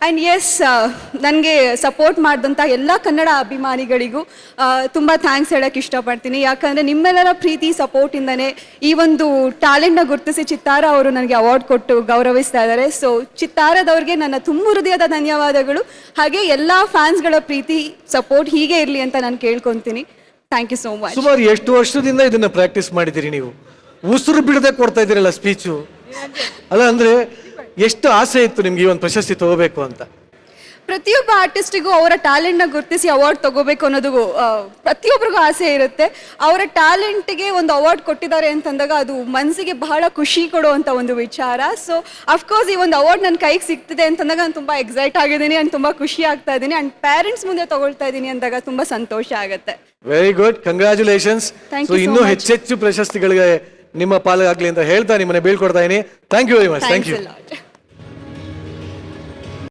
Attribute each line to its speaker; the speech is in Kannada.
Speaker 1: ಆ್ಯಂಡ್ ಎಸ್, ನನಗೆ ಸಪೋರ್ಟ್ ಮಾಡಿದಂಥ ಎಲ್ಲ ಕನ್ನಡ ಅಭಿಮಾನಿಗಳಿಗೂ ತುಂಬ ಥ್ಯಾಂಕ್ಸ್ ಹೇಳೋಕ್ಕೆ ಇಷ್ಟಪಡ್ತೀನಿ. ಯಾಕಂದರೆ ನಿಮ್ಮೆಲ್ಲರ ಪ್ರೀತಿ ಸಪೋರ್ಟಿಂದನೇ ಈ ಒಂದು ಟ್ಯಾಲೆಂಟ್ನ ಗುರುತಿಸಿ ಚಿತ್ತಾರ ಅವರು ನನಗೆ ಅವಾರ್ಡ್ ಕೊಟ್ಟು ಗೌರವಿಸ್ತಾ ಇದ್ದಾರೆ. ಸೊ ಚಿತ್ತಾರದವ್ರಿಗೆ ನನ್ನ ತುಂಬ ಹೃದಯದ ಧನ್ಯವಾದಗಳು. ಹಾಗೆ ಎಲ್ಲ ಫ್ಯಾನ್ಸ್ಗಳ ಪ್ರೀತಿ ಸಪೋರ್ಟ್ ಹೀಗೆ ಇರಲಿ ಅಂತ ನಾನು ಕೇಳ್ಕೊತೀನಿ. Thank you so much.
Speaker 2: ಸುಮಾರು ಎಷ್ಟು ವರ್ಷದಿಂದ ಇದನ್ನ ಪ್ರಾಕ್ಟೀಸ್ ಮಾಡಿದ್ದೀರಿ ನೀವು? ಉಸಿರು ಬಿಡದೆ ಕೊಡ್ತಾ ಇದ್ದೀರಲ್ಲ ಸ್ಪೀಚು. ಅಲ್ಲ ಅಂದ್ರೆ ಎಷ್ಟು ಆಸೆ ಇತ್ತು ನಿಮ್ಗೆ ಈ ಒಂದು ಪ್ರಶಸ್ತಿ ತಗೋಬೇಕು ಅಂತ?
Speaker 1: ಪ್ರತಿಯೊಬ್ಬ ಆರ್ಟಿಸ್ಟಿಗೂ ಅವರ ಟ್ಯಾಲೆಂಟ್ನ ಗುರುತಿಸಿ ಅವಾರ್ಡ್ ತಗೋಬೇಕು ಅನ್ನೋದು ಪ್ರತಿಯೊಬ್ಬರಿಗೂ ಆಸೆ ಇರುತ್ತೆ. ಅವರ ಟ್ಯಾಲೆಂಟ್ಗೆ ಒಂದು ಅವಾರ್ಡ್ ಕೊಟ್ಟಿದ್ದಾರೆ ಅಂತಂದಾಗ ಅದು ಮನಸ್ಸಿಗೆ ಬಹಳ ಖುಷಿ ಕೊಡುವಂಥ ಒಂದು ವಿಚಾರ. ಸೊ ಅಫ್ಕೋರ್ಸ್ ಈ ಒಂದು ಅವಾರ್ಡ್ ನನ್ನ ಕೈಗೆ ಸಿಗ್ತಿದೆ ಅಂತಂದಾಗ ನಾನು ತುಂಬ ಎಕ್ಸೈಟ್ ಆಗಿದ್ದೀನಿ ಆ್ಯಂಡ್ ತುಂಬ ಖುಷಿ ಆಗ್ತಾ ಇದ್ದೀನಿ. ಆ್ಯಂಡ್ ಪೇರೆಂಟ್ಸ್ ಮುಂದೆ ತಗೊಳ್ತಾ ಇದ್ದೀನಿ ಅಂದಾಗ ತುಂಬ ಸಂತೋಷ ಆಗುತ್ತೆ.
Speaker 2: Very good, congratulations. ಸೊ ಇನ್ನೂ ಹೆಚ್ಚೆಚ್ಚು ಪ್ರಶಸ್ತಿಗಳಿಗೆ ನಿಮ್ಮ ಪಾಲಾಗಲಿ ಅಂತ ಹೇಳ್ತಾ ನಿಮ್ಮನ್ನ ಬೀಳ್ಕೊಡ್ತಾ ಇದೀನಿ. Thank you very much. Thank you.